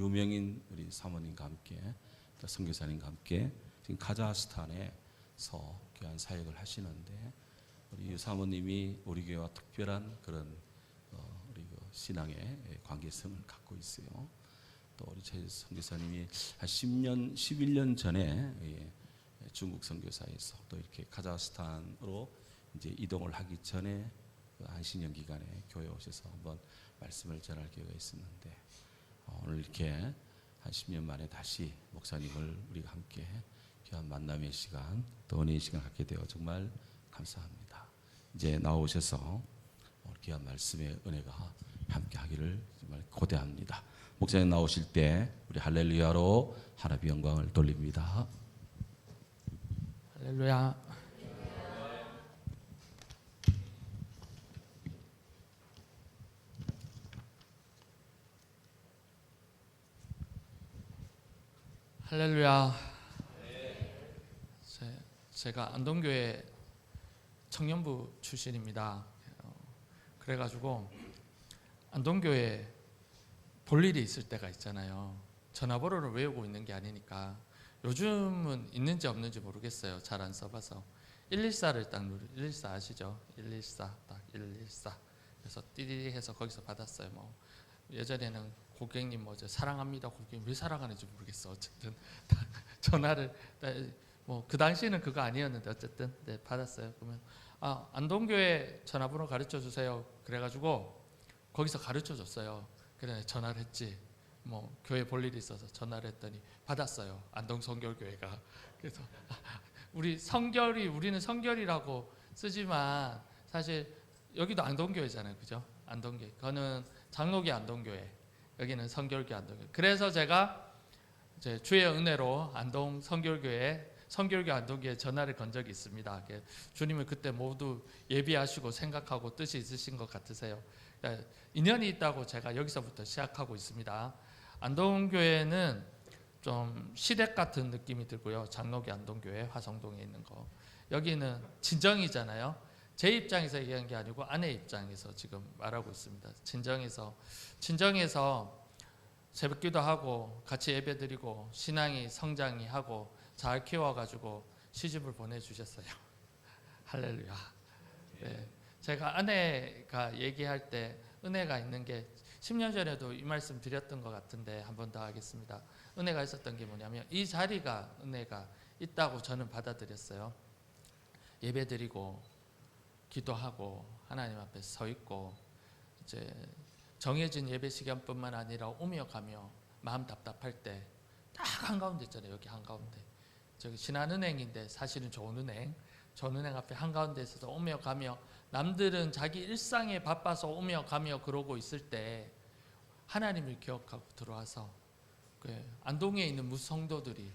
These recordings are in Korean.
유명인 우리 사모님과 함께 또 선교사님과 함께 지금 카자흐스탄에서 귀한 사역을 하시는데 우리 유 사모님이 우리 교회와 특별한 그런 우리 그 신앙의 관계성을 갖고 있어요. 또 우리 제 선교사님이 한 10년, 11년 전에 중국 선교사에서 또 이렇게 카자흐스탄으로 이제 이동을 하기 전에 그 안식년 기간에 교회 오셔서 한번 말씀을 전할 기회가 있었는데 오늘 이렇게 한 10년 만에 다시 목사님을 우리가 함께 귀한 만남의 시간 또 은혜의 시간 갖게 되어 정말 감사합니다. 이제 나오셔서 귀한 말씀의 은혜가 함께 하기를 정말 고대합니다. 목사님 나오실 때 우리 할렐루야로 하나님의 영광을 돌립니다. 할렐루야. 할렐루야. 제가 안동교회 청년부 출신입니다. 그래가지고 안동교회 볼 일이 있을 때가 있잖아요. 전화번호를 외우고 있는 게 아니니까. 요즘은 있는지 없는지 모르겠어요. 잘 안 써봐서 114를 딱 114 아시죠? 114 딱 114. 그래서 띠리리 해서 거기서 받았어요. 뭐 예전에는 고객님 뭐 사랑합니다. 고객님 왜 사랑하는지 모르겠어. 어쨌든 전화를 뭐 그 당시에는 그거 아니었는데 어쨌든 네, 받았어요. 그러면 안동교회 전화번호 가르쳐 주세요. 그래가지고 거기서 가르쳐 줬어요. 그래 전화를 했지. 뭐 교회 볼 일이 있어서 전화를 했더니 받았어요. 안동 성결교회가. 그래서 우리는 성결이라고 쓰지만 사실 여기도 안동교회잖아요, 그죠? 안동교회. 그거는 장로교 안동교회. 여기는 성결교 안동교회. 그래서 제가 이제 주의 은혜로 안동 성결교 안동교회 전화를 건 적이 있습니다. 주님을 그때 모두 예비하시고 생각하고 뜻이 있으신 것 같으세요. 그러니까 인연이 있다고 제가 여기서부터 시작하고 있습니다. 안동교회는 좀 시댁 같은 느낌이 들고요. 장로교 안동교회 화성동에 있는 거. 여기는 친정이잖아요. 제 입장에서 얘기한 게 아니고 아내 입장에서 지금 말하고 있습니다. 친정에서 새벽기도 하고 같이 예배드리고 신앙이 성장이 하고 잘 키워가지고 시집을 보내주셨어요. 할렐루야. 네. 제가 아내가 얘기할 때 은혜가 있는 게 10년 전에도 이 말씀 드렸던 것 같은데 한 번 더 하겠습니다. 은혜가 있었던 게 뭐냐면 이 자리가 은혜가 있다고 저는 받아들였어요. 예배드리고 기도하고 하나님 앞에 서 있고 이제 정해진 예배 시간뿐만 아니라 오며 가며 마음 답답할 때 딱 한가운데 있잖아요. 여기 한가운데. 저기 신한은행인데 사실은 좋은은행 앞에 한가운데 있어서 오며 가며 남들은 자기 일상에 바빠서 오며 가며 그러고 있을 때 하나님을 기억하고 들어와서 안동에 있는 무성도들이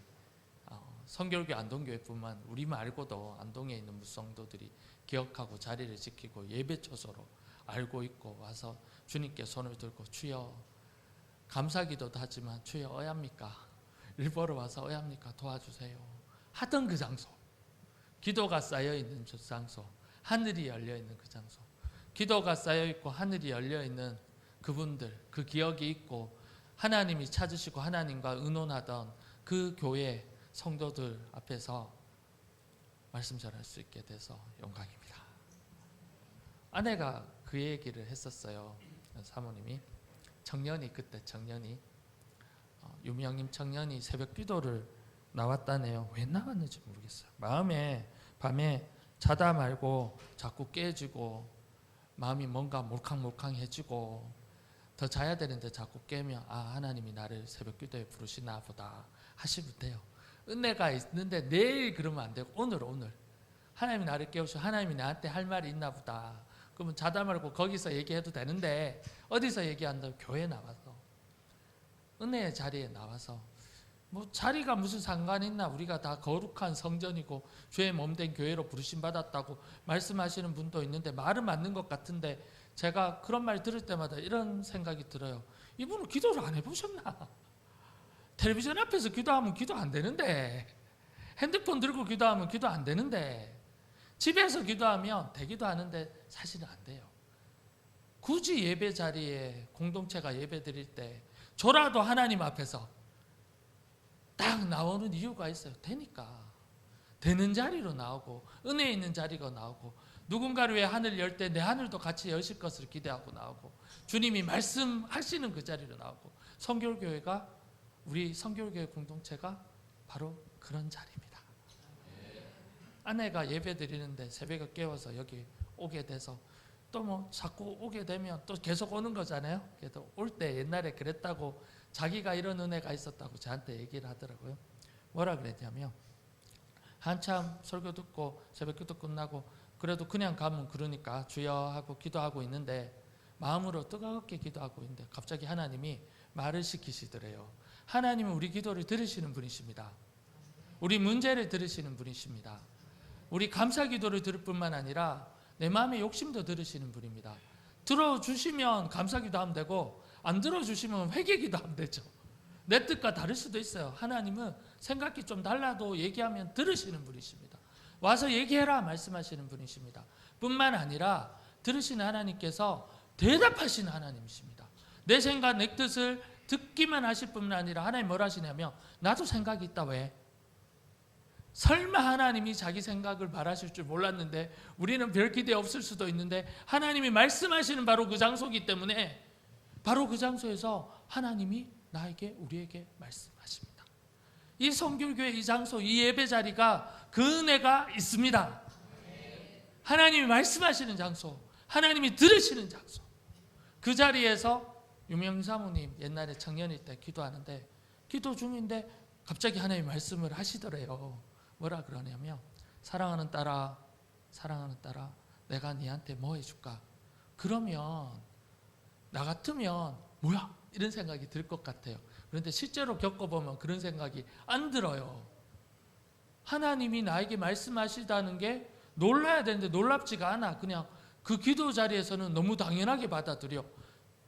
성결교 안동교회뿐만 우리 말고도 안동에 있는 무성도들이 기억하고 자리를 지키고 예배처소로 알고 있고 와서 주님께 손을 들고 주여 감사기도도 하지만 주여 어야입니까? 일보러 와서 어야입니까? 도와주세요. 하던 그 장소 기도가 쌓여있는 저 장소 하늘이 열려있는 그 장소 기도가 쌓여있고 하늘이 열려있는 그분들 그 기억이 있고 하나님이 찾으시고 하나님과 의논하던 그 교회 성도들 앞에서 말씀 전할 수 있게 돼서 영광입니다. 아내가 그 얘기를 했었어요. 사모님이 그때 청년이 유명님 청년이 새벽 기도를 나왔다네요. 왜 나왔는지 모르겠어요. 밤에 자다 말고 자꾸 깨지고 마음이 뭔가 몰캉몰캉해지고 더 자야 되는데 자꾸 깨면 하나님이 나를 새벽 기도에 부르시나 보다 하시면 돼요. 은혜가 있는데 내일 그러면 안 되고 오늘 하나님이 나를 깨우시고 하나님이 나한테 할 말이 있나 보다. 그러면 자다 말고 거기서 얘기해도 되는데 어디서 얘기한다고? 교회에 나와서 은혜의 자리에 나와서 뭐 자리가 무슨 상관이 있나. 우리가 다 거룩한 성전이고 주의 몸된 교회로 부르심 받았다고 말씀하시는 분도 있는데 말은 맞는 것 같은데 제가 그런 말 들을 때마다 이런 생각이 들어요. 이분은 기도를 안 해보셨나? 텔레비전 앞에서 기도하면 기도 안 되는데 핸드폰 들고 기도하면 기도 안 되는데 집에서 기도하면 되기도 하는데 사실은 안 돼요. 굳이 예배 자리에 공동체가 예배 드릴 때 저라도 하나님 앞에서 딱 나오는 이유가 있어요. 되니까. 되는 자리로 나오고 은혜 있는 자리가 나오고 누군가를 위해 하늘 열 때 내 하늘도 같이 여실 것을 기대하고 나오고 주님이 말씀하시는 그 자리로 나오고 성결교회가 우리 성결교회 공동체가 바로 그런 자리입니다. 아내가 예배 드리는데 새벽에 깨워서 여기 오게 돼서 또 뭐 자꾸 오게 되면 또 계속 오는 거잖아요. 그래도 올 때 옛날에 그랬다고 자기가 이런 은혜가 있었다고 저한테 얘기를 하더라고요. 뭐라 그랬냐면 한참 설교 듣고 새벽기도 끝나고 그래도 그냥 가면 그러니까 주여 하고 기도하고 있는데 마음으로 뜨겁게 기도하고 있는데 갑자기 하나님이 말을 시키시더래요. 하나님은 우리 기도를 들으시는 분이십니다. 우리 문제를 들으시는 분이십니다. 우리 감사 기도를 들을 뿐만 아니라 내 마음의 욕심도 들으시는 분입니다. 들어주시면 감사 기도하면 되고 안 들어주시면 회개 기도하면 되죠. 내 뜻과 다를 수도 있어요. 하나님은 생각이 좀 달라도 얘기하면 들으시는 분이십니다. 와서 얘기해라 말씀하시는 분이십니다. 뿐만 아니라 들으시는 하나님께서 대답하시는 하나님이십니다. 내 생각 내 뜻을 듣기만 하실 뿐만 아니라 하나님 뭘 하시냐면 나도 생각이 있다. 왜? 설마 하나님이 자기 생각을 말하실 줄 몰랐는데 우리는 별 기대 없을 수도 있는데 하나님이 말씀하시는 바로 그 장소이기 때문에 바로 그 장소에서 하나님이 나에게 우리에게 말씀하십니다. 이 성결교회 이 장소 이 예배 자리가 그 은혜가 있습니다. 하나님이 말씀하시는 장소 하나님이 들으시는 장소 그 자리에서 유명 사모님 옛날에 청년일 때 기도하는데 기도 중인데 갑자기 하나님이 말씀을 하시더래요. 뭐라 그러냐면 사랑하는 딸아 내가 네한테 뭐 해줄까? 그러면 나 같으면 뭐야? 이런 생각이 들 것 같아요. 그런데 실제로 겪어보면 그런 생각이 안 들어요. 하나님이 나에게 말씀하시다는 게 놀라야 되는데 놀랍지가 않아. 그냥 그 기도 자리에서는 너무 당연하게 받아들여.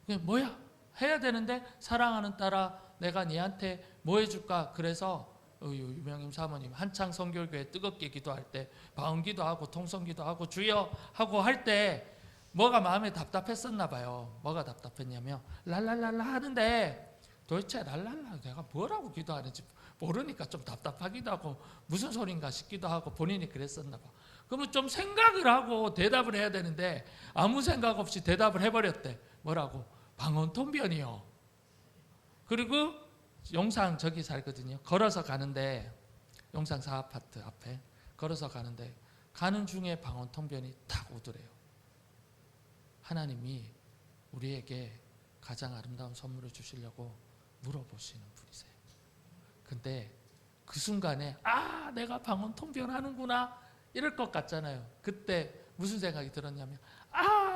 그냥 뭐야? 해야 되는데 사랑하는 딸아 내가 네한테 뭐 해줄까? 그래서 유명임 사모님 한창 성결교회 뜨겁게 기도할 때 방언기도 하고 통성기도 하고 주여 하고 할 때 뭐가 마음에 답답했었나 봐요. 뭐가 답답했냐면 랄랄랄라 하는데 도대체 랄랄라 내가 뭐라고 기도하는지 모르니까 좀 답답하기도 하고 무슨 소린가 싶기도 하고 본인이 그랬었나 봐. 그러면 좀 생각을 하고 대답을 해야 되는데 아무 생각 없이 대답을 해버렸대. 뭐라고? 방언통변이요. 그리고 용산 저기 살거든요. 걸어서 가는데 용산 4아파트 앞에 걸어서 가는데 가는 중에 방언통변이 탁 오더래요. 하나님이 우리에게 가장 아름다운 선물을 주시려고 물어보시는 분이세요. 근데 그 순간에 내가 방언통변 하는구나 이럴 것 같잖아요. 그때 무슨 생각이 들었냐면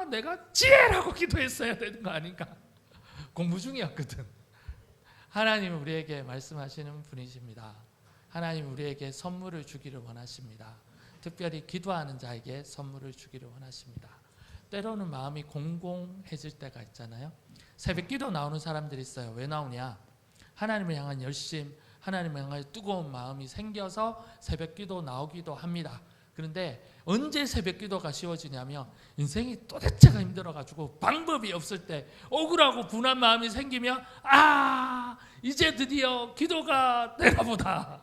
내가 지혜라고 기도했어야 되는 거 아닌가. 공부 중이었거든. 하나님은 우리에게 말씀하시는 분이십니다. 하나님은 우리에게 선물을 주기를 원하십니다. 특별히 기도하는 자에게 선물을 주기를 원하십니다. 때로는 마음이 공공해질 때가 있잖아요. 새벽 기도 나오는 사람들이 있어요. 왜 나오냐? 하나님을 향한 열심, 하나님을 향한 뜨거운 마음이 생겨서 새벽 기도 나오기도 합니다. 그런데 언제 새벽 기도가 쉬워지냐면 인생이 도대체가 힘들어가지고 방법이 없을 때 억울하고 분한 마음이 생기면 이제 드디어 기도가 되나 보다.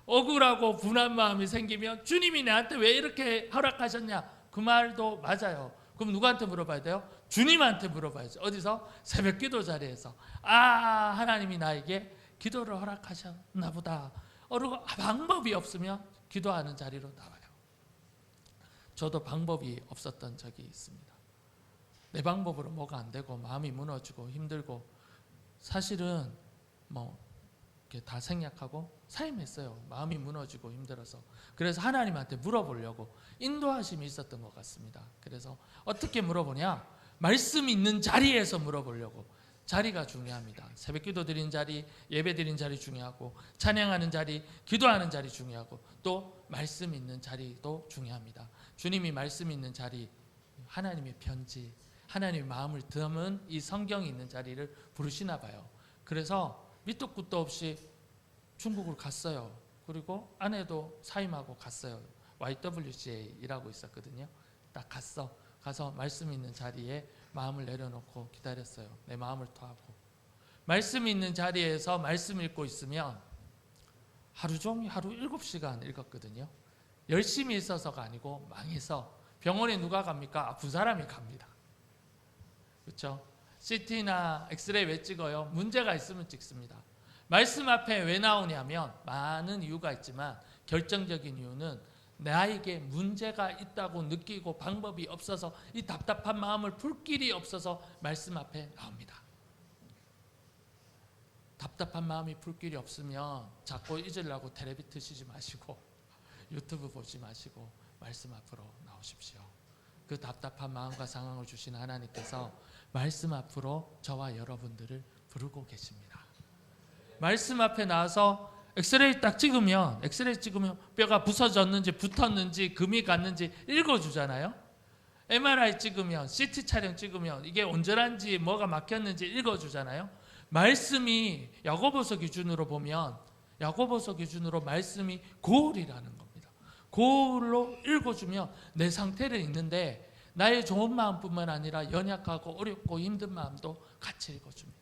억울하고 분한 마음이 생기면 주님이 나한테 왜 이렇게 허락하셨냐? 그 말도 맞아요. 그럼 누구한테 물어봐야 돼요? 주님한테 물어봐야죠. 어디서? 새벽 기도 자리에서 하나님이 나에게 기도를 허락하셨나 보다. 방법이 없으면 기도하는 자리로 나와요. 저도 방법이 없었던 적이 있습니다. 내 방법으로 뭐가 안 되고 마음이 무너지고 힘들고 사실은 이렇게 다 생략하고 사임했어요. 마음이 무너지고 힘들어서. 그래서 하나님한테 물어보려고 인도하심이 있었던 것 같습니다. 그래서 어떻게 물어보냐? 말씀 있는 자리에서 물어보려고. 자리가 중요합니다. 새벽 기도 드리는 자리, 예배 드리는 자리 중요하고 찬양하는 자리, 기도하는 자리 중요하고 또 말씀 있는 자리도 중요합니다. 주님이 말씀 있는 자리, 하나님의 편지, 하나님의 마음을 담은 이 성경이 있는 자리를 부르시나 봐요. 그래서 밑도 끝도 없이 중국을 갔어요. 그리고 아내도 사임하고 갔어요. YWCA 일하고 있었거든요. 딱 가서 말씀 있는 자리에 마음을 내려놓고 기다렸어요. 내 마음을 토하고. 말씀이 있는 자리에서 말씀 읽고 있으면 하루 종일 하루 7시간 읽었거든요. 열심히 있어서가 아니고 망해서. 병원에 누가 갑니까? 아픈 사람이 갑니다. 그렇죠? CT나 엑스레이 왜 찍어요? 문제가 있으면 찍습니다. 말씀 앞에 왜 나오냐면 많은 이유가 있지만 결정적인 이유는 나에게 문제가 있다고 느끼고 방법이 없어서 이 답답한 마음을 풀 길이 없어서 말씀 앞에 나옵니다. 답답한 마음이 풀 길이 없으면 자꾸 잊으려고 텔레비 트시지 마시고 유튜브 보지 마시고 말씀 앞으로 나오십시오. 그 답답한 마음과 상황을 주신 하나님께서 말씀 앞으로 저와 여러분들을 부르고 계십니다. 말씀 앞에 나와서 엑스레이 딱 찍으면 뼈가 부서졌는지 붙었는지 금이 갔는지 읽어주잖아요. MRI 찍으면 CT 촬영 찍으면 이게 온전한지 뭐가 막혔는지 읽어주잖아요. 말씀이 야고보서 기준으로 보면 야고보서 기준으로 말씀이 고울이라는 겁니다. 고울로 읽어주면 내 상태를 읽는데 나의 좋은 마음뿐만 아니라 연약하고 어렵고 힘든 마음도 같이 읽어줍니다.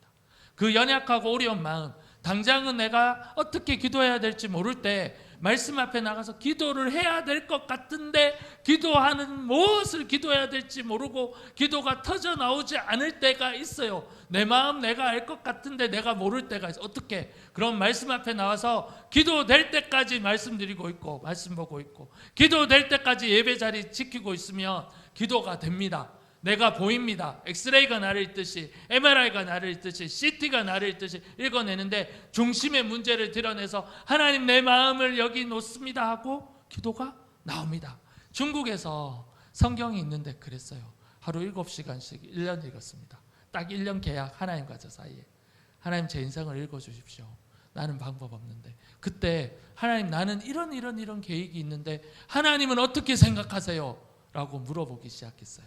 그 연약하고 어려운 마음, 당장은 내가 어떻게 기도해야 될지 모를 때 말씀 앞에 나가서 기도를 해야 될 것 같은데 기도하는 무엇을 기도해야 될지 모르고 기도가 터져 나오지 않을 때가 있어요. 내 마음 내가 알 것 같은데 내가 모를 때가 있어요. 어떻게? 그럼 말씀 앞에 나와서 기도될 때까지 말씀드리고 있고 말씀 보고 있고 기도될 때까지 예배 자리 지키고 있으면 기도가 됩니다. 내가 보입니다. 엑스레이가 나를 읽듯이 MRI가 나를 읽듯이 CT가 나를 읽듯이 읽어내는데 중심의 문제를 드러내서 하나님 내 마음을 여기 놓습니다 하고 기도가 나옵니다. 중국에서 성경이 있는데 그랬어요. 하루 7시간씩 1년 읽었습니다. 딱 1년 계약 하나님과 저 사이에. 하나님 제 인생을 읽어주십시오. 나는 방법 없는데. 그때 하나님 나는 이런 계획이 있는데 하나님은 어떻게 생각하세요? 라고 물어보기 시작했어요.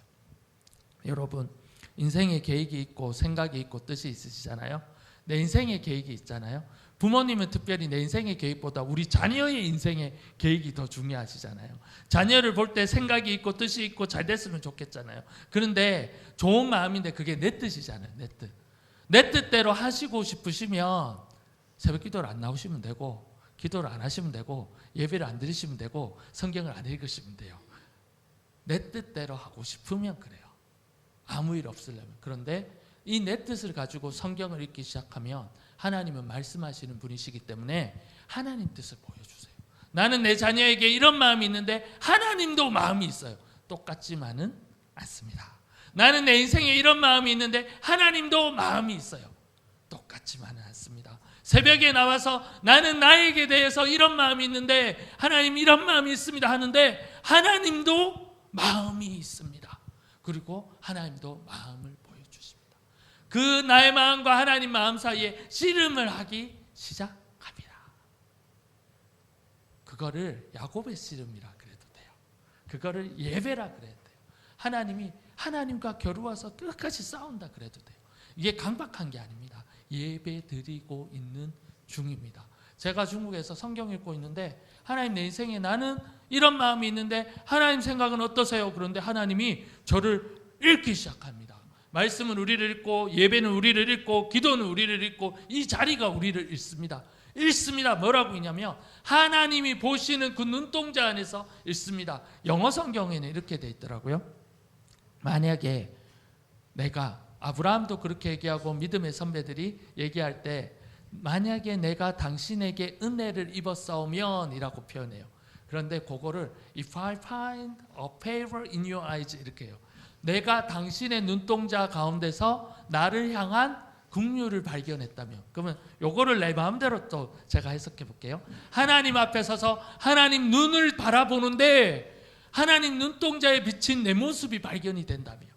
여러분 인생의 계획이 있고 생각이 있고 뜻이 있으시잖아요. 내 인생의 계획이 있잖아요. 부모님은 특별히 내 인생의 계획보다 우리 자녀의 인생의 계획이 더 중요하시잖아요. 자녀를 볼 때 생각이 있고 뜻이 있고 잘 됐으면 좋겠잖아요. 그런데 좋은 마음인데 그게 내 뜻이잖아요. 내 뜻. 내 뜻대로 하시고 싶으시면 새벽 기도를 안 나오시면 되고 기도를 안 하시면 되고 예배를 안 드리시면 되고 성경을 안 읽으시면 돼요. 내 뜻대로 하고 싶으면 그래요. 아무 일 없으려면. 그런데 이 내 뜻을 가지고 성경을 읽기 시작하면 하나님은 말씀하시는 분이시기 때문에 하나님 뜻을 보여주세요. 나는 내 자녀에게 이런 마음이 있는데 하나님도 마음이 있어요. 똑같지만은 않습니다. 나는 내 인생에 이런 마음이 있는데 하나님도 마음이 있어요. 똑같지만은 않습니다. 새벽에 나와서 나는 나에게 대해서 이런 마음이 있는데 하나님 이런 마음이 있습니다 하는데 하나님도 마음이 있습니다. 그리고 하나님도 마음을 보여주십니다. 그 나의 마음과 하나님 마음 사이에 씨름을 하기 시작합니다. 그거를 야곱의 씨름이라 그래도 돼요. 그거를 예배라 그래도 돼요. 하나님이 하나님과 겨루어서 끝까지 싸운다 그래도 돼요. 이게 강박한 게 아닙니다. 예배 드리고 있는 중입니다. 제가 중국에서 성경 읽고 있는데 하나님 내 인생에 나는 이런 마음이 있는데 하나님 생각은 어떠세요? 그런데 하나님이 저를 읽기 시작합니다. 말씀은 우리를 읽고 예배는 우리를 읽고 기도는 우리를 읽고 이 자리가 우리를 읽습니다. 읽습니다. 뭐라고 있냐면 하나님이 보시는 그 눈동자 안에서 읽습니다. 영어 성경에는 이렇게 돼 있더라고요. 만약에 내가 아브라함도 그렇게 얘기하고 믿음의 선배들이 얘기할 때 만약에 내가 당신에게 은혜를 입었사오면 이라고 표현해요. 그런데 그거를 If I find a favor in your eyes 이렇게 해요. 내가 당신의 눈동자 가운데서 나를 향한 긍휼을 발견했다면 그러면 요거를 내 마음대로 또 제가 해석해 볼게요. 하나님 앞에 서서 하나님 눈을 바라보는데 하나님 눈동자에 비친 내 모습이 발견이 된다면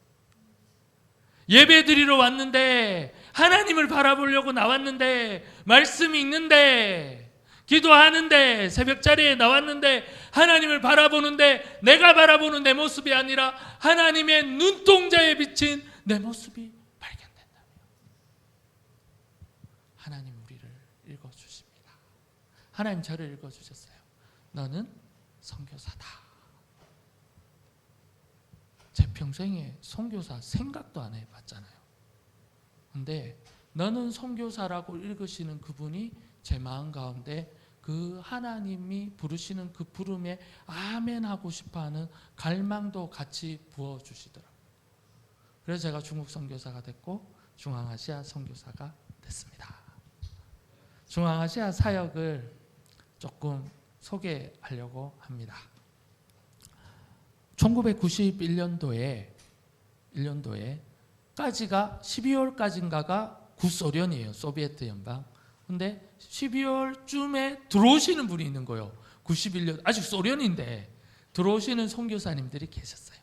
예배 드리러 왔는데 하나님을 바라보려고 나왔는데 말씀 읽는데 기도하는데 새벽자리에 나왔는데 하나님을 바라보는데 내가 바라보는 내 모습이 아니라 하나님의 눈동자에 비친 내 모습이 발견된다면 하나님 우리를 읽어주십니다. 하나님 저를 읽어주셨어요. 너는 선교사다. 제 평생에 선교사 생각도 안 해봤잖아요. 근데 너는 선교사라고 읽으시는 그분이 제 마음 가운데 그 하나님이 부르시는 그 부름에 아멘 하고 싶어하는 갈망도 같이 부어주시더라고요. 그래서 제가 중국 선교사가 됐고 중앙아시아 선교사가 됐습니다. 중앙아시아 사역을 조금 소개하려고 합니다. 1991년도에 까지가 12월까지인가가 구소련이에요. 소비에트 연방. 근데 12월쯤에 들어오시는 분이 있는 거예요. 91년 아직 소련인데 들어오시는 선교사님들이 계셨어요.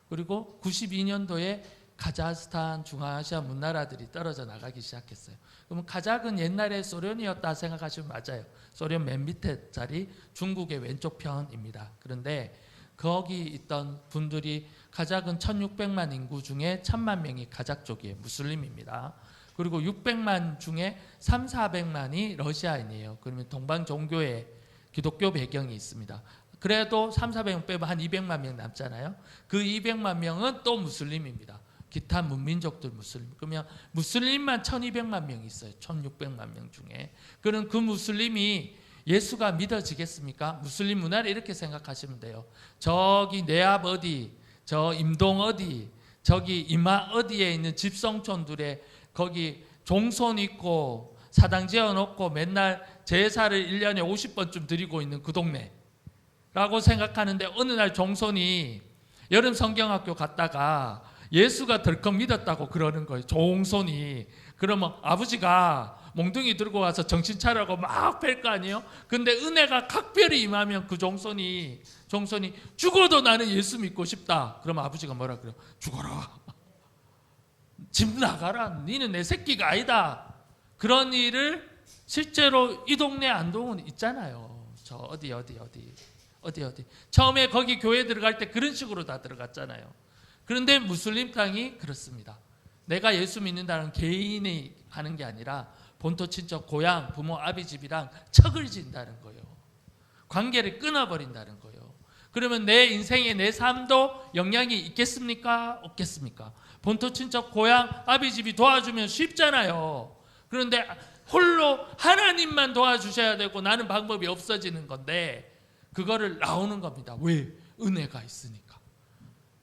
그리고 92년도에 카자흐스탄, 중앙아시아 문나라들이 떨어져 나가기 시작했어요. 그러면 카자흐는 옛날에 소련이었다 생각하시면 맞아요. 소련 맨 밑에 자리 중국의 왼쪽 편입니다. 그런데 거기 있던 분들이 카자흐는 1600만 인구 중에 1000만 명이 카자흐 쪽이에요. 무슬림입니다. 그리고 600만 중에 3,400만이 러시아인이에요. 그러면 동방 종교의 기독교 배경이 있습니다. 그래도 3,400명 빼면 한 200만 명 남잖아요. 그 200만 명은 또 무슬림입니다. 기타 문민족들 무슬림. 그러면 무슬림만 1,200만 명이 있어요. 1,600만 명 중에. 그럼 그 무슬림이 예수가 믿어지겠습니까? 무슬림 문화를 이렇게 생각하시면 돼요. 저기 내 앞 어디, 저 임동 어디, 저기 이마 어디에 있는 집성촌들에 거기 종손 있고 사당 지어놓고 맨날 제사를 1년에 50번쯤 드리고 있는 그 동네라고 생각하는데 어느 날 종손이 여름 성경학교 갔다가 예수가 덜컥 믿었다고 그러는 거예요. 종손이. 그러면 아버지가 몽둥이 들고 와서 정신 차려고 막 팰 거 아니에요? 근데 은혜가 각별히 임하면 그 종손이 죽어도 나는 예수 믿고 싶다. 그러면 아버지가 뭐라 그래요? 죽어라. 집 나가라. 니는 내 새끼가 아니다. 그런 일을 실제로 이 동네 안동은 있잖아요. 저 어디. 처음에 거기 교회 들어갈 때 그런 식으로 다 들어갔잖아요. 그런데 무슬림 땅이 그렇습니다. 내가 예수 믿는다는 개인이 하는 게 아니라 본토 친척 고향 부모 아비 집이랑 척을 진다는 거예요. 관계를 끊어버린다는 거예요. 그러면 내 인생에 내 삶도 영향이 있겠습니까? 없겠습니까? 본토 친척 고향 아비 집이 도와주면 쉽잖아요. 그런데 홀로 하나님만 도와주셔야 되고 나는 방법이 없어지는 건데 그거를 나오는 겁니다. 왜? 은혜가 있으니까.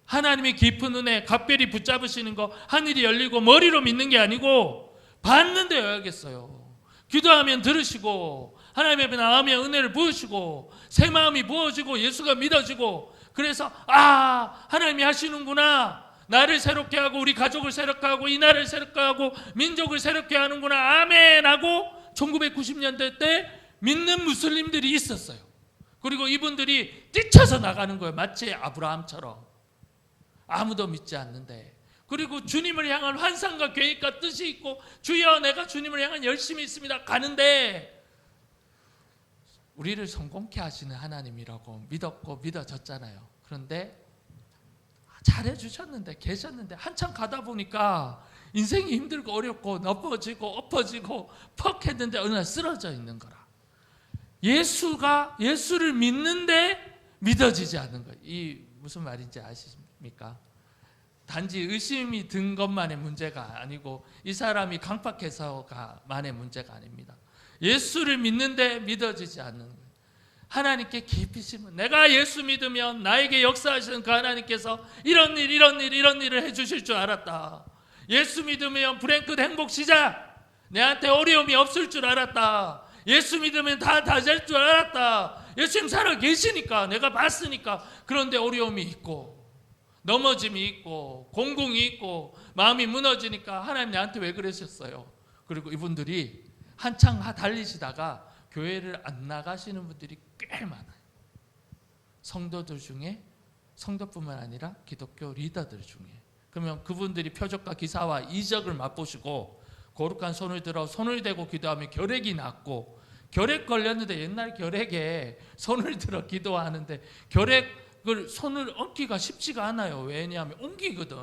하나님의 깊은 은혜 각별히 붙잡으시는 거 하늘이 열리고 머리로 믿는 게 아니고 받는 데 여야겠어요. 기도하면 들으시고 하나님 앞에 나오면 은혜를 부으시고 새 마음이 부어지고 예수가 믿어지고 그래서 하나님이 하시는구나. 나를 새롭게 하고 우리 가족을 새롭게 하고 이 나라를 새롭게 하고 민족을 새롭게 하는구나. 아멘 하고 1990년대 때 믿는 무슬림들이 있었어요. 그리고 이분들이 뛰쳐서 나가는 거예요. 마치 아브라함처럼. 아무도 믿지 않는데. 그리고 주님을 향한 환상과 계획과 뜻이 있고 주여 내가 주님을 향한 열심이 있습니다. 가는데 우리를 성공케 하시는 하나님이라고 믿었고 믿어졌잖아요. 그런데 잘해주셨는데 계셨는데 한참 가다 보니까 인생이 힘들고 어렵고 넘어지고 엎어지고 퍽 했는데 어느 날 쓰러져 있는 거라. 예수를 믿는데 믿어지지 않는 거예요. 이 무슨 말인지 아십니까? 단지 의심이 든 것만의 문제가 아니고 이 사람이 강팍해서만의 문제가 아닙니다. 예수를 믿는데 믿어지지 않는 거예요. 하나님께 깊이 심은 내가 예수 믿으면 나에게 역사하시는 그 하나님께서 이런 일을 해주실 줄 알았다. 예수 믿으면 브랭크 행복 시작. 내한테 어려움이 없을 줄 알았다. 예수 믿으면 다 될 줄 알았다. 예수님 살아 계시니까 내가 봤으니까. 그런데 어려움이 있고 넘어짐이 있고 공공이 있고 마음이 무너지니까 하나님 나한테 왜 그러셨어요? 그리고 이분들이 한창 달리시다가 교회를 안 나가시는 분들이 꽤 많아요. 성도들 중에 성도뿐만 아니라 기독교 리더들 중에. 그러면 그분들이 표적과 기사와 이적을 맛보시고 거룩한 손을 들어 손을 대고 기도하면 결핵이 낫고 결핵 걸렸는데 옛날 결핵에 손을 들어 기도하는데 결핵을 손을 얹기가 쉽지가 않아요. 왜냐하면 옮기거든.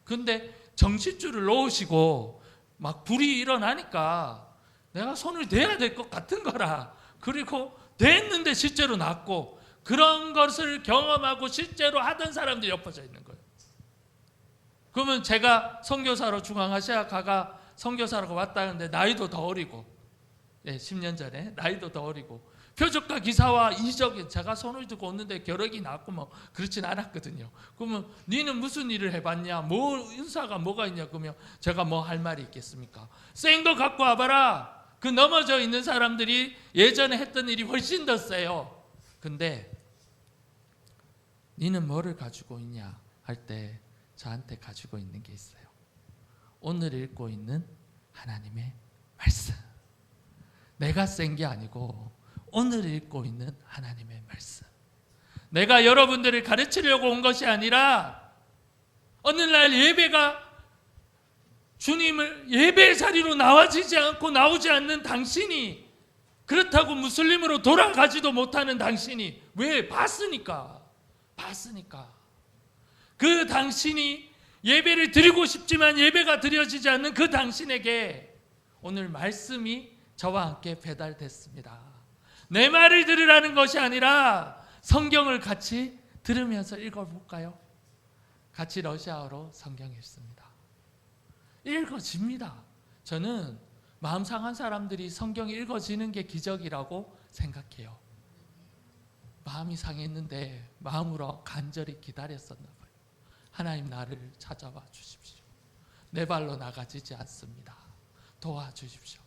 근데 정신줄을 놓으시고 막 불이 일어나니까 내가 손을 대야 될 것 같은 거라. 그리고 됐는데 실제로 낫고 그런 것을 경험하고 실제로 하던 사람들이 엎어져 있는 거예요. 그러면 제가 선교사로 중앙아시아 가가 선교사라고 왔다는데 나이도 더 어리고, 10년 전에 나이도 더 어리고, 표적과 기사와 이적에 제가 손을 들고 오는데 겨럭이 나왔고 뭐 그렇진 않았거든요. 그러면 니는 무슨 일을 해봤냐? 뭐 은사가 뭐가 있냐? 그러면 제가 뭐 할 말이 있겠습니까? 생도 갖고 와봐라. 그 넘어져 있는 사람들이 예전에 했던 일이 훨씬 더 세요. 근데 니는 뭐를 가지고 있냐 할 때 저한테 가지고 있는 게 있어요. 오늘 읽고 있는 하나님의 말씀. 내가 센 게 아니고 오늘 읽고 있는 하나님의 말씀. 내가 여러분들을 가르치려고 온 것이 아니라 어느 날 예배가 주님을 예배 자리로 나와지지 않고 나오지 않는 당신이, 그렇다고 무슬림으로 돌아가지도 못하는 당신이, 왜? 봤으니까. 그 당신이 예배를 드리고 싶지만 예배가 드려지지 않는 그 당신에게 오늘 말씀이 저와 함께 배달됐습니다. 내 말을 들으라는 것이 아니라 성경을 같이 들으면서 읽어볼까요? 같이 러시아어로 성경 읽습니다. 읽어집니다. 저는 마음 상한 사람들이 성경이 읽어지는 게 기적이라고 생각해요. 마음이 상했는데 마음으로 간절히 기다렸었나 봐요. 하나님, 나를 찾아와 주십시오. 내 발로 나가지지 않습니다. 도와주십시오.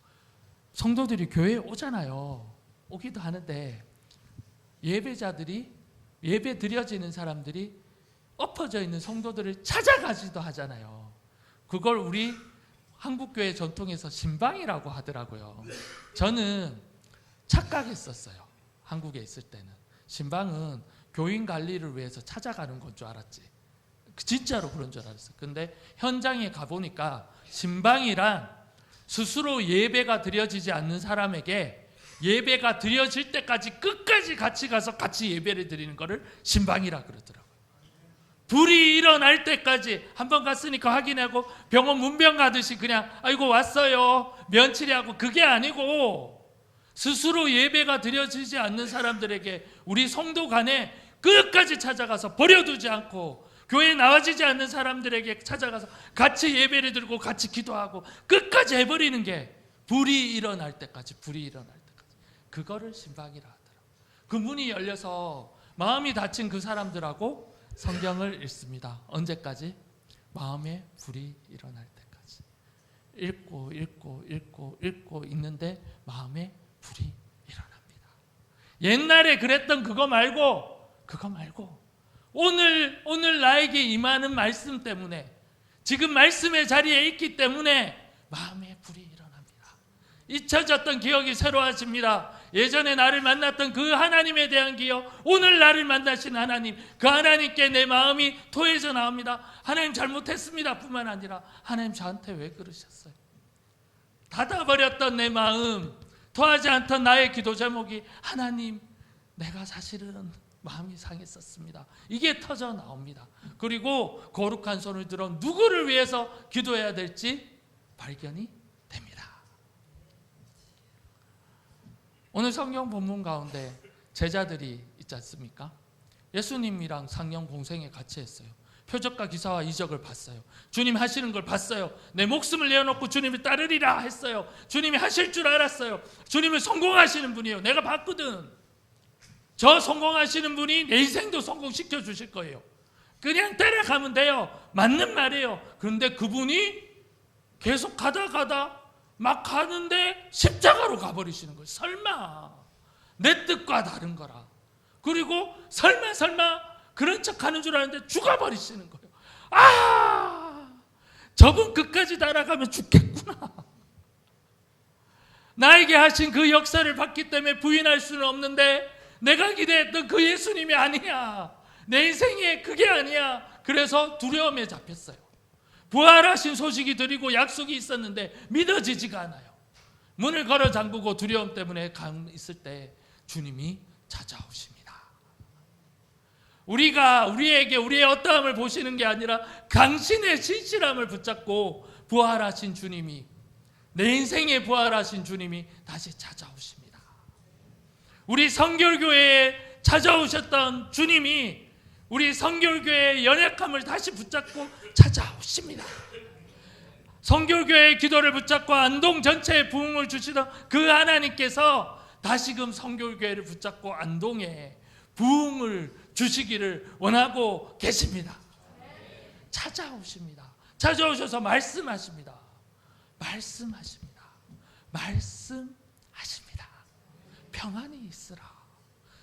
성도들이 교회에 오잖아요. 오기도 하는데 예배자들이, 예배 드려지는 사람들이 엎어져 있는 성도들을 찾아가지도 하잖아요. 그걸 우리 한국교회 전통에서 신방이라고 하더라고요. 저는 착각했었어요. 한국에 있을 때는 신방은 교인 관리를 위해서 찾아가는 건 줄 알았지. 진짜로 그런 줄 알았어요. 근데 현장에 가보니까 신방이란 스스로 예배가 드려지지 않는 사람에게 예배가 드려질 때까지 끝까지 같이 가서 같이 예배를 드리는 것을 신방이라 그러더라고요. 불이 일어날 때까지, 한번 갔으니까 확인하고 병원 문병 가듯이 그냥 아이고 왔어요 면치리하고, 그게 아니고 스스로 예배가 드려지지 않는 사람들에게 우리 성도 간에 끝까지 찾아가서 버려두지 않고, 교회에 나와지지 않는 사람들에게 찾아가서 같이 예배를 드리고 같이 기도하고 끝까지 해버리는 게, 불이 일어날 때까지, 그거를 신방이라 하더라고요. 그 문이 열려서 마음이 다친 그 사람들하고 성경을 읽습니다. 언제까지? 마음에 불이 일어날 때까지. 읽고 있는데 마음에 불이 일어납니다. 옛날에 그랬던 그거 말고 오늘 나에게 임하는 말씀 때문에, 지금 말씀의 자리에 있기 때문에 마음에 불이 일어납니다. 잊혀졌던 기억이 새로워집니다. 예전에 나를 만났던 그 하나님에 대한 기억, 오늘 나를 만나신 하나님, 그 하나님께 내 마음이 토해져 나옵니다. 하나님 잘못했습니다 뿐만 아니라 하나님 저한테 왜 그러셨어요? 닫아버렸던 내 마음, 토하지 않던 나의 기도 제목이 하나님, 내가 사실은 마음이 상했었습니다. 이게 터져 나옵니다. 그리고 거룩한 손을 들어 누구를 위해서 기도해야 될지 발견이 됩니다. 오늘 성경 본문 가운데 제자들이 있지 않습니까? 예수님이랑 상령 공생에 같이 했어요. 표적과 기사와 이적을 봤어요. 주님 하시는 걸 봤어요. 내 목숨을 내어놓고 주님을 따르리라 했어요. 주님이 하실 줄 알았어요. 주님은 성공하시는 분이에요. 내가 봤거든. 저 성공하시는 분이 내 인생도 성공시켜 주실 거예요. 그냥 따라가면 돼요. 맞는 말이에요. 그런데 그분이 계속 가다 막 가는데 십자가로 가버리시는 거예요. 설마 내 뜻과 다른 거라. 그리고 설마 그런 척 하는 줄 아는데 죽어버리시는 거예요. 저분 끝까지 따라가면 죽겠구나. 나에게 하신 그 역사를 봤기 때문에 부인할 수는 없는데 내가 기대했던 그 예수님이 아니야. 내 인생에 그게 아니야. 그래서 두려움에 잡혔어요. 부활하신 소식이 드리고 약속이 있었는데 믿어지지가 않아요. 문을 걸어 잠그고 두려움 때문에 있을 때 주님이 찾아오십니다. 우리에게 우리의 어떠함을 보시는 게 아니라 당신의 진실함을 붙잡고 부활하신 주님이, 내 인생에 부활하신 주님이 다시 찾아오십니다. 우리 성결교회에 찾아오셨던 주님이 우리 성결교회의 연약함을 다시 붙잡고 찾아오십니다. 성결교회의 기도를 붙잡고 안동 전체에 부흥을 주시던 그 하나님께서 다시금 성결교회를 붙잡고 안동에 부흥을 주시기를 원하고 계십니다. 찾아오십니다. 찾아오셔서 말씀하십니다. 말씀하십니다. 말씀하십니다. 평안이 있으라.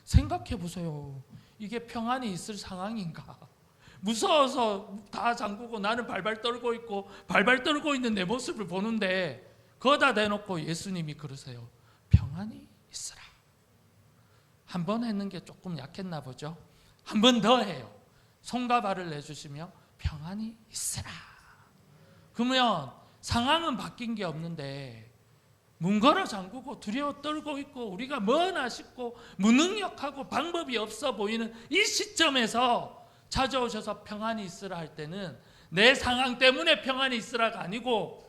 생각해 보세요. 이게 평안이 있을 상황인가? 무서워서 다 잠그고 나는 발발 떨고 있고 발발 떨고 있는 내 모습을 보는데 거기다 대놓고 예수님이 그러세요. 평안이 있으라. 한 번 했는 게 조금 약했나 보죠. 한 번 더 해요. 손과 발을 내주시며 평안이 있으라. 그러면 상황은 바뀐 게 없는데 문 걸어 잠그고 두려워 떨고 있고 우리가 뭐나 싶고 무능력하고 방법이 없어 보이는 이 시점에서 찾아오셔서 평안이 있으라 할 때는 내 상황 때문에 평안이 있으라가 아니고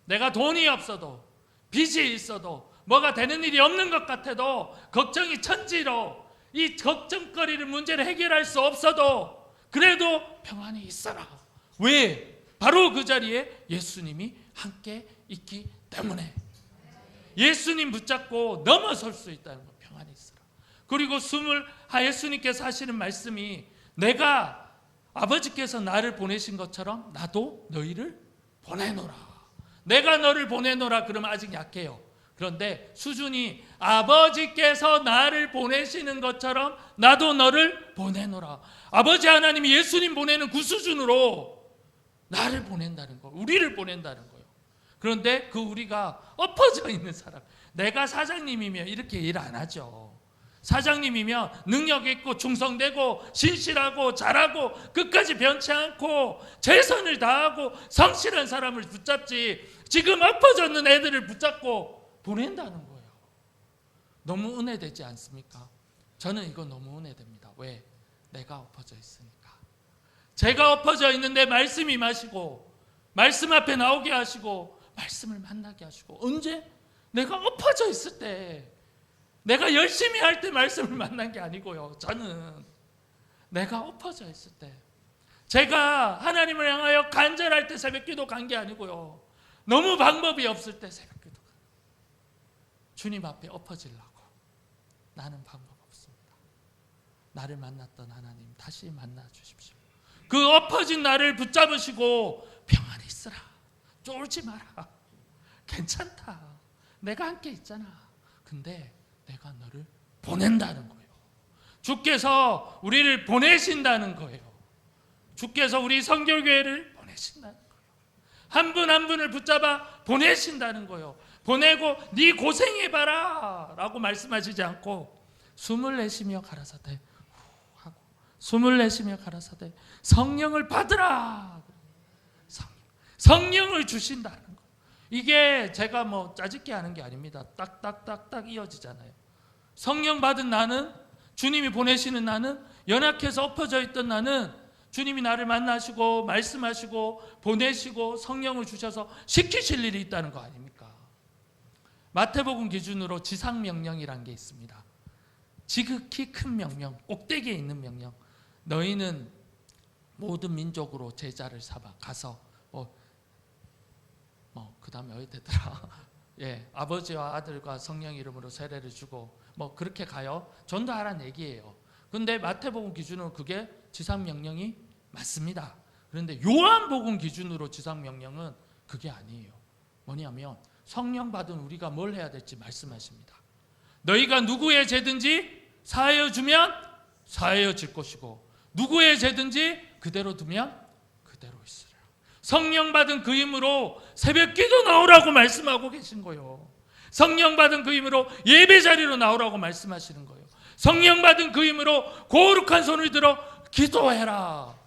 내가 돈이 없어도 빚이 있어도 뭐가 되는 일이 없는 것 같아도 걱정이 천지로 이 걱정거리를 문제를 해결할 수 없어도 그래도 평안이 있어라. 왜? 바로 그 자리에 예수님이 함께 있기 때문에 예수님 붙잡고 넘어설 수 있다는 거. 평안이 있어라. 그리고 예수님께서 하시는 말씀이 내가 아버지께서 나를 보내신 것처럼 나도 너희를 보내노라. 내가 너를 보내노라 그러면 아직 약해요. 그런데 수준이 아버지께서 나를 보내시는 것처럼 나도 너를 보내노라. 아버지 하나님이 예수님 보내는 그 수준으로 나를 보낸다는 거, 우리를 보낸다는 거예요. 그런데 그 우리가 엎어져 있는 사람, 내가 사장님이면 이렇게 일 안 하죠. 사장님이면 능력 있고 충성되고 신실하고 잘하고 끝까지 변치 않고 최선을 다하고 성실한 사람을 붙잡지 지금 엎어져 있는 애들을 붙잡고 보낸다는 거예요. 너무 은혜되지 않습니까? 저는 이거 너무 은혜됩니다. 왜? 내가 엎어져 있으니까. 제가 엎어져 있는데 말씀 임하시고 말씀 앞에 나오게 하시고 말씀을 만나게 하시고 언제? 내가 엎어져 있을 때 내가 열심히 할 때 말씀을 만난 게 아니고요. 저는 내가 엎어져 있을 때 제가 하나님을 향하여 간절할 때 새벽기도 간 게 아니고요. 너무 방법이 없을 때 새벽기도 간 주님 앞에 엎어지려고. 나는 방법 없습니다. 나를 만났던 하나님 다시 만나 주십시오. 그 엎어진 나를 붙잡으시고 평안히 있으라. 쫄지 마라. 괜찮다. 내가 함께 있잖아. 근데 내가 너를 보낸다는 거예요. 주께서 우리를 보내신다는 거예요. 주께서 우리 성결교회를 보내신다는 거예요. 한 분 한 분을 붙잡아 보내신다는 거예요. 보내고 네 고생해봐라 라고 말씀하시지 않고 숨을 내쉬며 가라사대 하고 숨을 내쉬며 가라사대 성령을 받으라. 성령을 주신다는 거예요. 이게 제가 뭐 짜집게 하는 게 아닙니다. 딱딱딱딱 이어지잖아요. 성령 받은 나는, 주님이 보내시는 나는, 연약해서 엎어져 있던 나는 주님이 나를 만나시고 말씀하시고 보내시고 성령을 주셔서 시키실 일이 있다는 거 아닙니까? 마태복음 기준으로 지상명령이란 게 있습니다. 지극히 큰 명령, 꼭대기에 있는 명령. 너희는 모든 민족으로 제자를 삼아 가서 그 다음에 어디 되더라? 예, 아버지와 아들과 성령 이름으로 세례를 주고 그렇게 가요. 전도하라는 얘기예요. 근데 마태복음 기준으로 그게 지상명령이 맞습니다. 그런데 요한복음 기준으로 지상명령은 그게 아니에요. 뭐냐면 성령 받은 우리가 뭘 해야 될지 말씀하십니다. 너희가 누구의 죄든지 사하여 주면 사하여 질 것이고 누구의 죄든지 그대로 두면 그대로 있으리라. 성령 받은 그 힘으로 새벽기도 나오라고 말씀하고 계신 거예요. 성령 받은 그 힘으로 예배 자리로 나오라고 말씀하시는 거예요. 성령 받은 그 힘으로 거룩한 손을 들어 기도해라.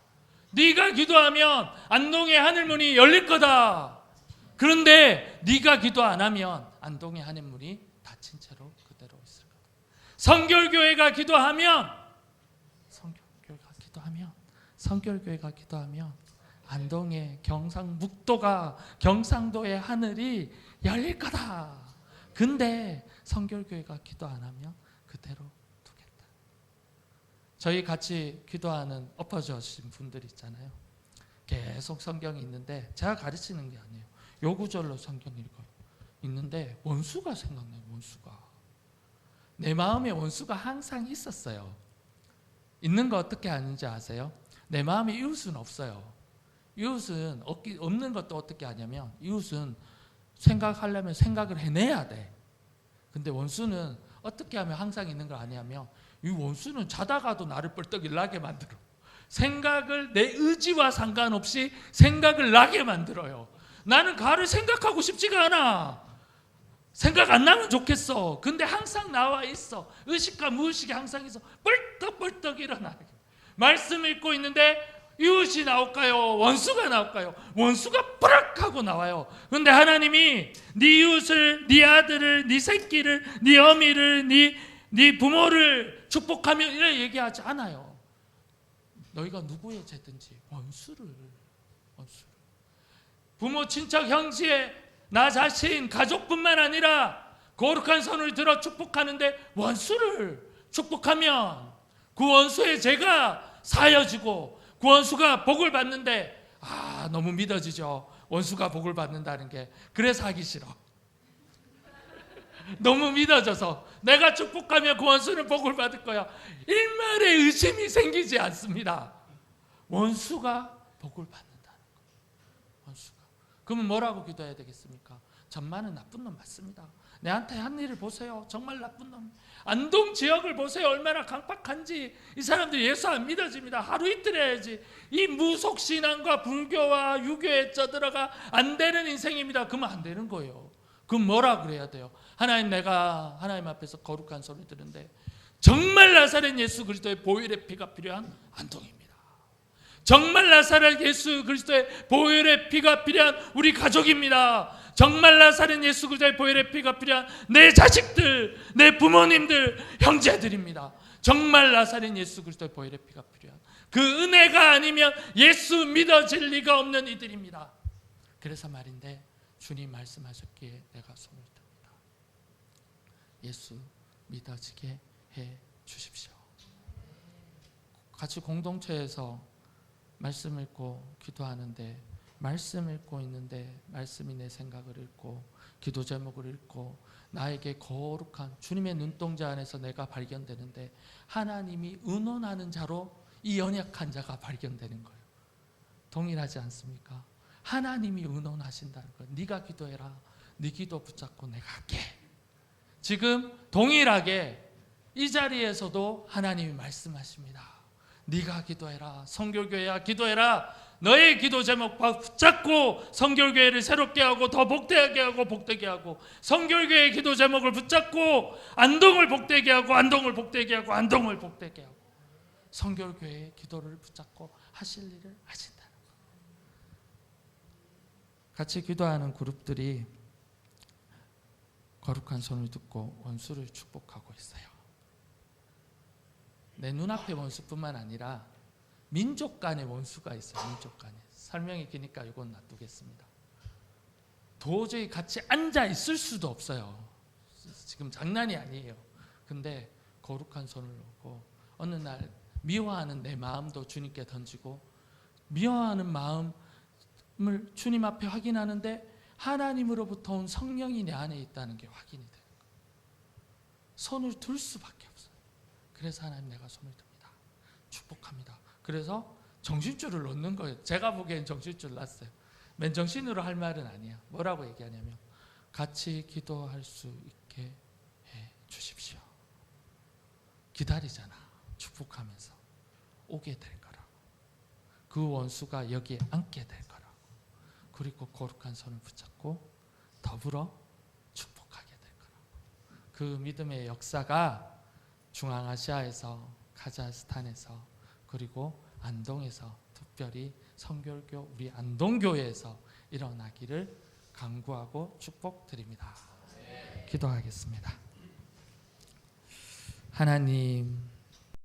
네가 기도하면 안동의 하늘문이 열릴 거다. 그런데 네가 기도 안 하면 안동의 하늘문이 닫힌 채로 그대로 있을 거다. 성결교회가 기도하면 안동의 경상도의 하늘이 열릴 거다. 근데 성결교회가 기도 안 하면 그대로 두겠다. 저희 같이 기도하는 엎어져신 분들 있잖아요. 계속 성경이 있는데 제가 가르치는 게 아니에요. 요 구절로 성경 읽는데 원수가 생각나요. 원수가. 내 마음에 원수가 항상 있었어요. 있는 거 어떻게 아는지 아세요? 내 마음에 이웃은 없어요. 이웃은 없는 것도 어떻게 아냐면 이웃은 생각하려면 생각을 해내야 돼. 근데 원수는 어떻게 하면 항상 있는 걸 아냐면 이 원수는 자다가도 나를 벌떡 일나게 만들어. 생각을 내 의지와 상관없이 생각을 나게 만들어요. 나는 가를 생각하고 싶지가 않아. 생각 안 나면 좋겠어. 근데 항상 나와 있어. 의식과 무의식이 항상 있어. 벌떡벌떡 일어나. 말씀 읽고 있는데 이웃이 나올까요? 원수가 나올까요? 원수가 뿌락 하고 나와요. 그런데 하나님이 네 이웃을, 네 아들을, 네 새끼를, 네 어미를, 네 부모를 축복하며 이렇게 얘기하지 않아요. 너희가 누구의 죄든지 원수를. 부모, 친척, 형제, 나 자신, 가족뿐만 아니라 거룩한 손을 들어 축복하는데 원수를 축복하면 그 원수의 죄가 사여지고 그 원수가 복을 받는데 너무 믿어지죠. 원수가 복을 받는다는 게. 그래서 하기 싫어. 너무 믿어져서 내가 축복하면 그 원수는 복을 받을 거야. 일말의 의심이 생기지 않습니다. 원수가 복을 받는다는 거. 원수가. 그러면 뭐라고 기도해야 되겠습니까? 전만은 나쁜 놈 맞습니다. 내한테 한 일을 보세요. 정말 나쁜 놈. 안동 지역을 보세요. 얼마나 강팍한지. 이 사람들이 예수 안 믿어집니다. 하루 이틀 해야지. 이 무속신앙과 불교와 유교에 쩌들어가 안 되는 인생입니다. 그러면 안 되는 거예요. 그럼 뭐라 그래야 돼요? 하나님, 내가 하나님 앞에서 거룩한 소리 들은데 정말 나사렛 예수 그리스도의 보혈의 피가 필요한 안동입니다. 정말 나사렛 예수 그리스도의 보혈의 피가 필요한 우리 가족입니다. 정말 나사렛 예수 그리스도의 보혈의 피가 필요한 내 자식들, 내 부모님들, 형제들입니다. 정말 나사렛 예수 그리스도의 보혈의 피가 필요한 그 은혜가 아니면 예수 믿어질 리가 없는 이들입니다. 그래서 말인데 주님 말씀하셨기에 내가 손을 듭니다. 예수 믿어지게 해 주십시오. 같이 공동체에서 말씀 읽고 기도하는데 말씀 읽고 있는데 말씀이 내 생각을 읽고 기도 제목을 읽고 나에게 거룩한 주님의 눈동자 안에서 내가 발견되는데 하나님이 의논하는 자로 이 연약한 자가 발견되는 거예요. 동일하지 않습니까? 하나님이 의논하신다는 거예요. 네가 기도해라. 네 기도 붙잡고 내가 할게. 지금 동일하게 이 자리에서도 하나님이 말씀하십니다. 네가 기도해라. 성결교회야 기도해라. 너의 기도 제목 붙잡고 성결교회를 새롭게 하고 더 복되게 하고 복되게 하고 성결교회의 기도 제목을 붙잡고 안동을 복되게 하고 안동을 복되게 하고 안동을 복되게 하고 성결교회의 기도를 붙잡고 하실 일을 하신다는 거예요. 같이 기도하는 그룹들이 거룩한 손을 듣고 원수를 축복하고 있어요. 내 눈앞의 원수뿐만 아니라 민족 간의 원수가 있어요. 민족 간에. 설명이 기니까 이건 놔두겠습니다. 도저히 같이 앉아 있을 수도 없어요. 지금 장난이 아니에요. 근데 거룩한 손을 놓고 어느 날 미워하는 내 마음도 주님께 던지고 미워하는 마음을 주님 앞에 확인하는데 하나님으로부터 온 성령이 내 안에 있다는 게 확인이 되는 거예요. 손을 들 수밖에 없어요. 그래서 하나님 내가 손을 듭니다. 축복합니다. 그래서 정신줄을 놓는 거예요. 제가 보기엔 정신줄 놨어요. 맨정신으로 할 말은 아니야. 뭐라고 얘기하냐면 같이 기도할 수 있게 해 주십시오. 기다리잖아. 축복하면서 오게 될 거라고. 그 원수가 여기에 앉게 될 거라고. 그리고 거룩한 손을 붙잡고 더불어 축복하게 될 거라고. 그 믿음의 역사가 중앙아시아에서 카자흐스탄에서 그리고 안동에서 특별히 성결교 우리 안동교회에서 일어나기를 간구하고 축복드립니다. 기도하겠습니다. 하나님